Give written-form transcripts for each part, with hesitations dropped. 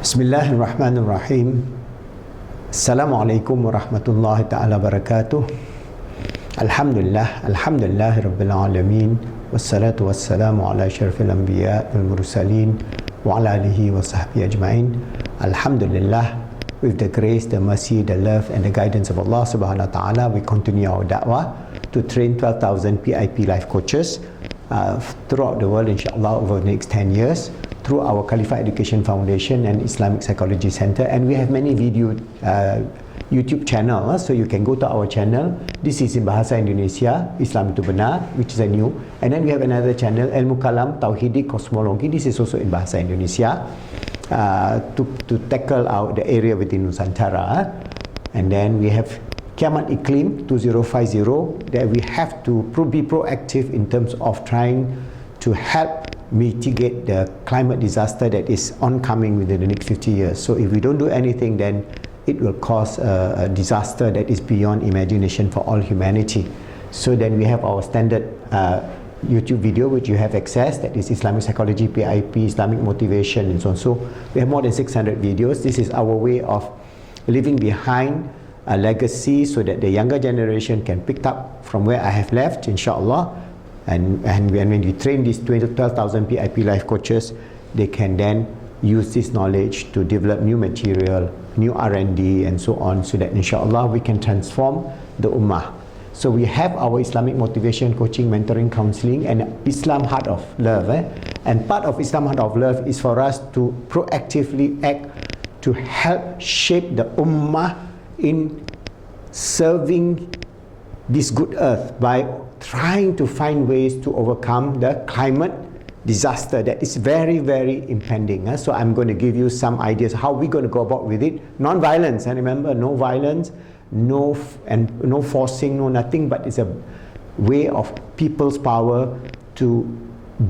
Bismillahirrahmanirrahim. Assalamualaikum warahmatullahi ta'ala wabarakatuh. Alhamdulillahi rabbil alamin. Wassalatu wassalamu ala asyrafil anbiya wal mursalin wa ala alihi wa sahbihi ajma'in. Alhamdulillah, with the grace, the mercy, the love and the guidance of Allah subhanahu wa ta'ala, we continue our da'wah to train 12,000 PIP life coaches throughout the world, inshallah, over the next 10 years through our Khalifa Education Foundation and Islamic Psychology Center. And we have many video YouTube channel, so you can go to our channel. This is in Bahasa Indonesia, Islam itu benar, which is a new. And then we have another channel, Ilmu Kalam Tauhidi Kosmologi. This is also in Bahasa Indonesia, to tackle out the area within Nusantara. And then we have Kiamat Iklim 2050, that we have to be proactive in terms of trying to help mitigate the climate disaster that is oncoming within the next 50 years. So if we don't do anything, then it will cause a disaster that is beyond imagination for all humanity. So then we have our standard YouTube video which you have access, that is Islamic Psychology, PIP, Islamic Motivation and so on. So we have more than 600 videos. This is our way of leaving behind a legacy so that the younger generation can pick up from where I have left, inshallah. And when we train these 12,000 PIP life coaches, they can then use this knowledge to develop new material, new R&D and so on, so that inshallah we can transform the ummah. So we have our Islamic motivation, coaching, mentoring, counseling and Islam Heart of Love. And part of Islam Heart of Love is for us to proactively act to help shape the ummah in serving this good earth by trying to find ways to overcome the climate disaster that is very, very impending. So I'm going to give you some ideas how we're going to go about with it. Non-violence, and remember, no violence, no forcing, no nothing, but it's a way of people's power to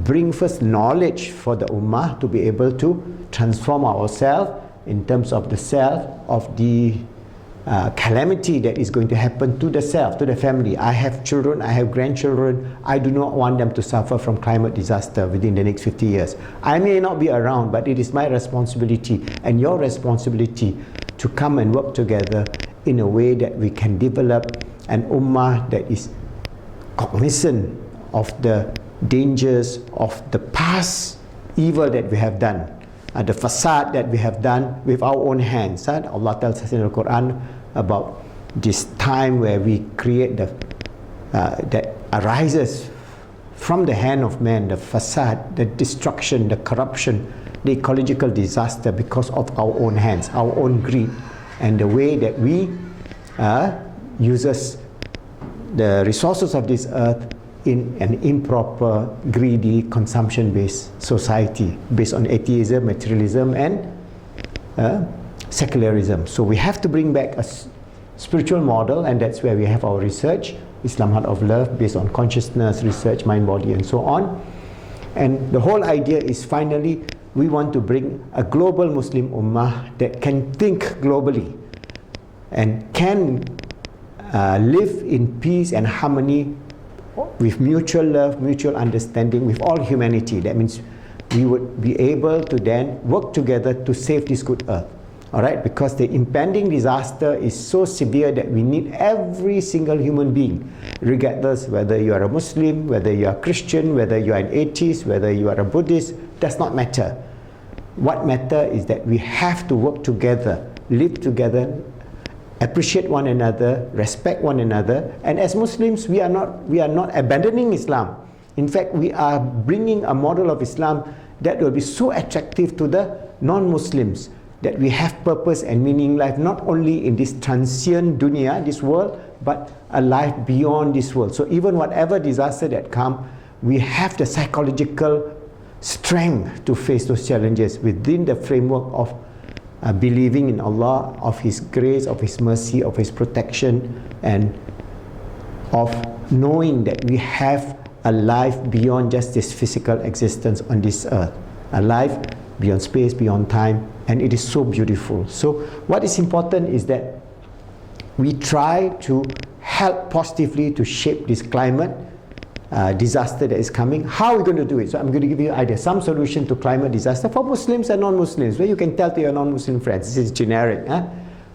bring first knowledge for the ummah to be able to transform ourselves in terms of the self, of the calamity that is going to happen to the self, to the family. I have children, I have grandchildren. I do not want them to suffer from climate disaster within the next 50 years. I may not be around, but it is my responsibility and your responsibility to come and work together in a way that we can develop an ummah that is cognizant of the dangers of the past evil that we have done, the facade that we have done with our own hands. Allah tells us in the Quran about this time where we create the that arises from the hand of man, the facade, the destruction, the corruption, the ecological disaster because of our own hands, our own greed, and the way that we uses the resources of this earth in an improper, greedy, consumption-based society based on atheism, materialism and secularism. So we have to bring back a spiritual model, and that's where we have our research, Islam Heart of Love, based on consciousness, research, mind, body and so on. And the whole idea is finally we want to bring a global Muslim ummah that can think globally and can live in peace and harmony with mutual love, mutual understanding with all humanity. That means we would be able to then work together to save this good earth. Alright, because the impending disaster is so severe that we need every single human being, regardless whether you are a Muslim, whether you are a Christian, whether you are an atheist, whether you are a Buddhist, does not matter. What matters is that we have to work together, live together, appreciate one another, respect one another. And as Muslims, we are not abandoning Islam. In fact, we are bringing a model of Islam that will be so attractive to the non-Muslims, that we have purpose and meaning in life, not only in this transient dunya, this world, but a life beyond this world. So even whatever disaster that comes, we have the psychological strength to face those challenges within the framework of believing in Allah, of His grace, of His mercy, of His protection, and of knowing that we have a life beyond just this physical existence on this earth, a life beyond space, beyond time, and it is so beautiful. So what is important is that we try to help positively to shape this climate disaster that is coming. How are we going to do it? So I'm going to give you an idea, some solution to climate disaster for Muslims and non-Muslims, where you can tell to your non-Muslim friends. This is generic.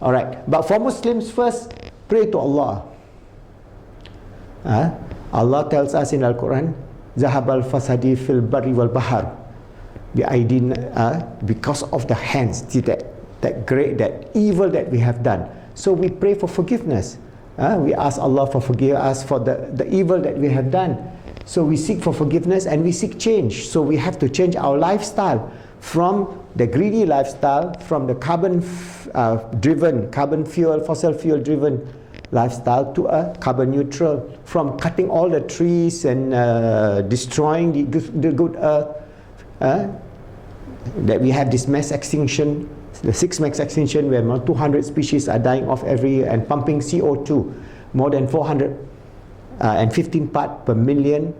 All right. But for Muslims, first, pray to Allah. Allah tells us in Al-Quran, Zahabal fasadi fil barri wal bahar. Because of the hands, that evil that we have done. So we pray for forgiveness. We ask Allah for forgive us for the evil that we have done. So we seek for forgiveness and we seek change. So we have to change our lifestyle from the greedy lifestyle, from the fossil fuel driven lifestyle to a carbon neutral, from cutting all the trees and destroying the good earth, that we have this mass extinction, the 6th mass extinction, where more 200 species are dying off every year, and pumping CO2 more than 415 parts per million,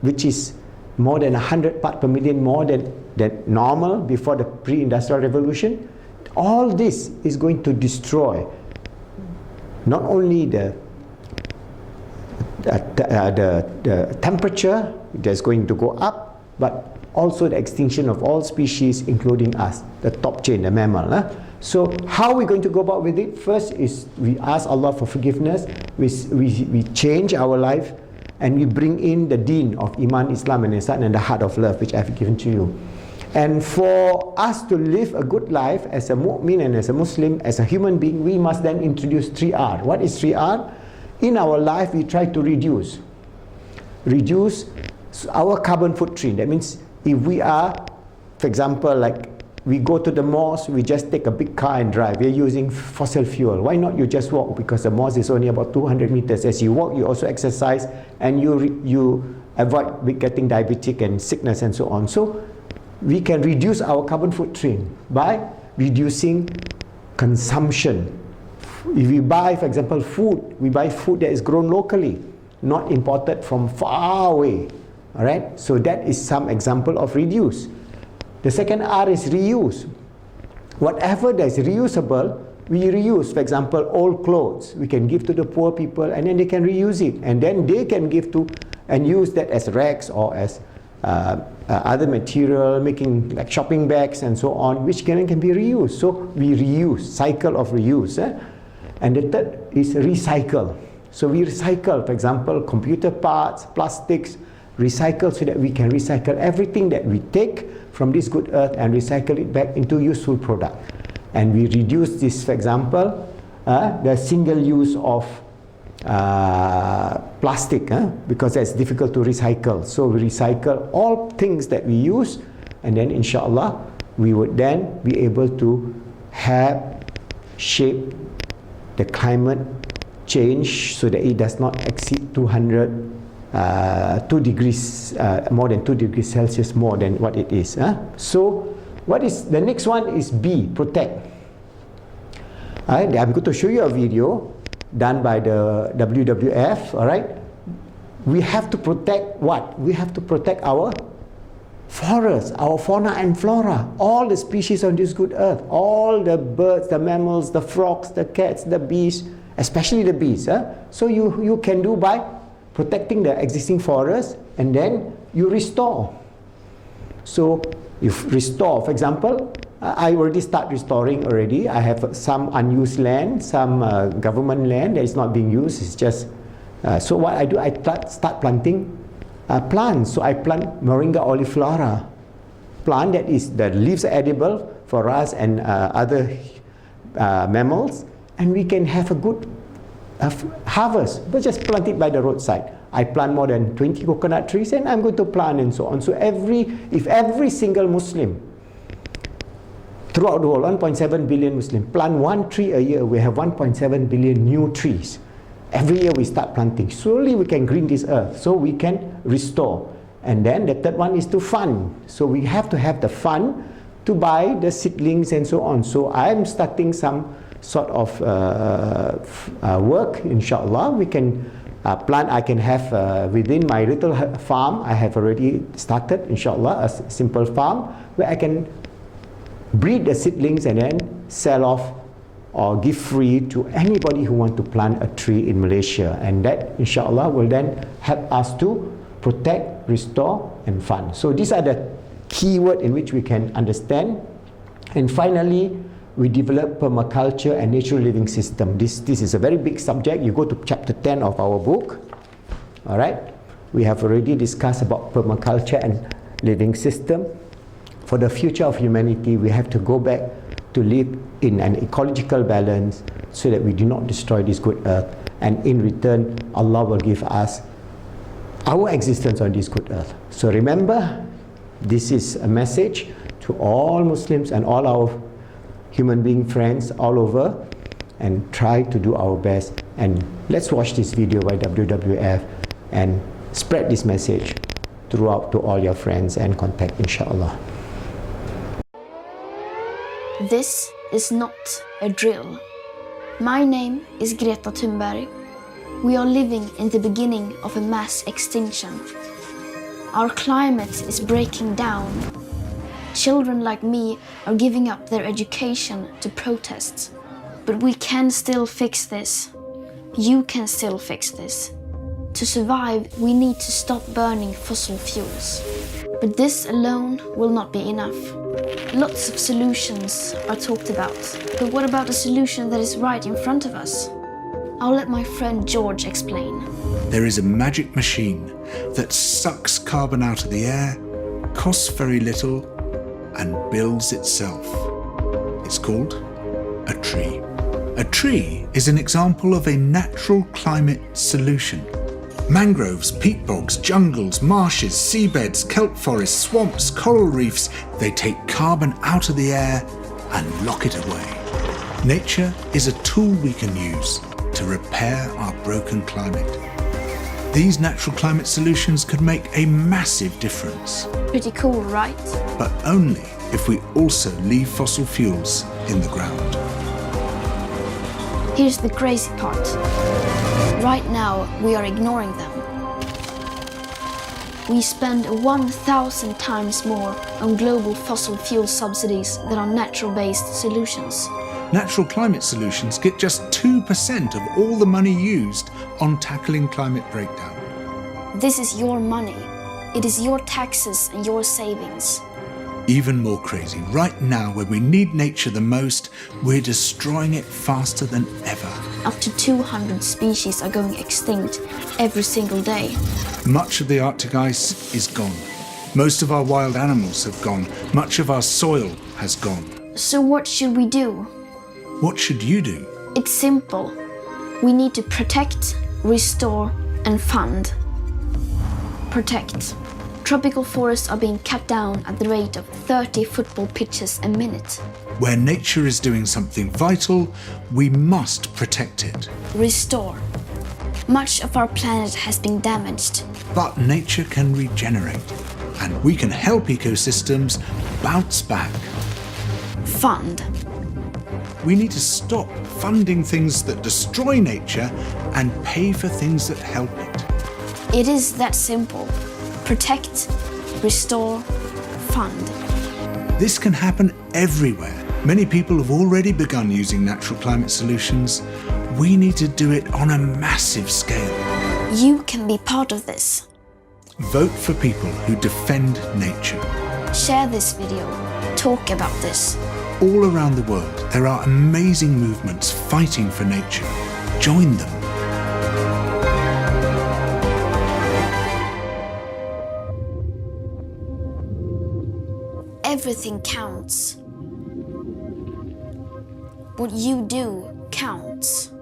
which is more than 100 parts per million more than normal before the pre-industrial revolution. All this is going to destroy not only the temperature that's going to go up, but also the extinction of all species, including us, the top chain, the mammal. So how are we going to go about with it? First is we ask Allah for forgiveness, we change our life, and we bring in the deen of Iman, Islam and Ihsan, and the heart of love, which I've given to you. And for us to live a good life as a mu'min and as a Muslim, as a human being, we must then introduce 3R. What is 3R? In our life, we try to reduce our carbon footprint. That means if we are, for example, like we go to the mosque, we just take a big car and drive. We're using fossil fuel. Why not you just walk? Because the mosque is only about 200 meters. As you walk, you also exercise, and you avoid getting diabetic and sickness and so on. So we can reduce our carbon footprint by reducing consumption. If we buy, for example, food, we buy food that is grown locally, not imported from far away. All right, so that is some example of reduce. The second R is reuse. Whatever that is reusable, we reuse. For example, old clothes, we can give to the poor people, and then they can reuse it, and then they can give to and use that as rags or as other material, making like shopping bags and so on, which can be reused. So we reuse, cycle of reuse. And the third is recycle. So we recycle, for example, computer parts, plastics, recycle, so that we can recycle everything that we take from this good earth and recycle it back into useful product. And we reduce this, for example, the single use of plastic, because that's difficult to recycle. So we recycle all things that we use, and then inshallah we would then be able to shape the climate change so that it does not exceed 2 degrees, more than 2 degrees Celsius more than what it is. So what is the next one is B, protect. I'm going to show you a video done by the WWF. All right, we have to protect what? We have to protect our forests, our fauna and flora, all the species on this good earth, all the birds, the mammals, the frogs, the cats, the bees, especially the bees. So you can do by protecting the existing forest, and then you restore. So you restore, for example, I already start restoring already. I have some unused land, some government land that is not being used. It's just so what I do, I start planting plants. So I plant Moringa oleiflora plant, that is the leaves are edible for us and other mammals, and we can have a good harvest, but just plant it by the roadside. I plant more than 20 coconut trees, and I'm going to plant and so on. So if every single Muslim throughout the world, 1.7 billion Muslims, plant one tree a year, we have 1.7 billion new trees. Every year we start planting. Slowly we can green this earth, so we can restore. And then the third one is to fund. So we have to have the fund to buy the seedlings and so on. So I'm starting some sort of work, inshallah. We can plant, I can have within my little farm, I have already started, inshallah, a simple farm where I can breed the seedlings and then sell off or give free to anybody who want to plant a tree in Malaysia. And that, inshallah, will then help us to protect, restore, and fund. So these are the key words in which we can understand. And finally, we develop permaculture and natural living system. This is a very big subject. You go to chapter 10 of our book. All right, we have already discussed about permaculture and living system. For the future of humanity, we have to go back to live in an ecological balance so that we do not destroy this good earth. And in return, Allah will give us our existence on this good earth. So remember, this is a message to all Muslims and all our human being friends all over, and try to do our best. And let's watch this video by WWF and spread this message throughout to all your friends and contact, inshallah. This is not a drill. My name is Greta Thunberg. We are living in the beginning of a mass extinction. Our climate is breaking down. Children like me are giving up their education to protest. But we can still fix this. You can still fix this. To survive, we need to stop burning fossil fuels. But this alone will not be enough. Lots of solutions are talked about. But what about a solution that is right in front of us? I'll let my friend George explain. There is a magic machine that sucks carbon out of the air, costs very little, and builds itself. It's called a tree. A tree is an example of a natural climate solution. Mangroves, peat bogs, jungles, marshes, seabeds, kelp forests, swamps, coral reefs, they take carbon out of the air and lock it away. Nature is a tool we can use to repair our broken climate. These natural climate solutions could make a massive difference. Pretty cool, right? But only if we also leave fossil fuels in the ground. Here's the crazy part. Right now, we are ignoring them. We spend 1,000 times more on global fossil fuel subsidies than on natural-based solutions. Natural climate solutions get just 2% of all the money used on tackling climate breakdown. This is your money. It is your taxes and your savings. Even more crazy, right now when we need nature the most, we're destroying it faster than ever. Up to 200 species are going extinct every single day. Much of the Arctic ice is gone. Most of our wild animals have gone. Much of our soil has gone. So what should we do? What should you do? It's simple. We need to protect, restore, and fund. Protect. Tropical forests are being cut down at the rate of 30 football pitches a minute. Where nature is doing something vital, we must protect it. Restore. Much of our planet has been damaged. But nature can regenerate, and we can help ecosystems bounce back. Fund. We need to stop funding things that destroy nature and pay for things that help it. It is that simple. Protect, restore, fund. This can happen everywhere. Many people have already begun using natural climate solutions. We need to do it on a massive scale. You can be part of this. Vote for people who defend nature. Share this video. Talk about this. All around the world, there are amazing movements fighting for nature. Join them. Everything counts. What you do counts.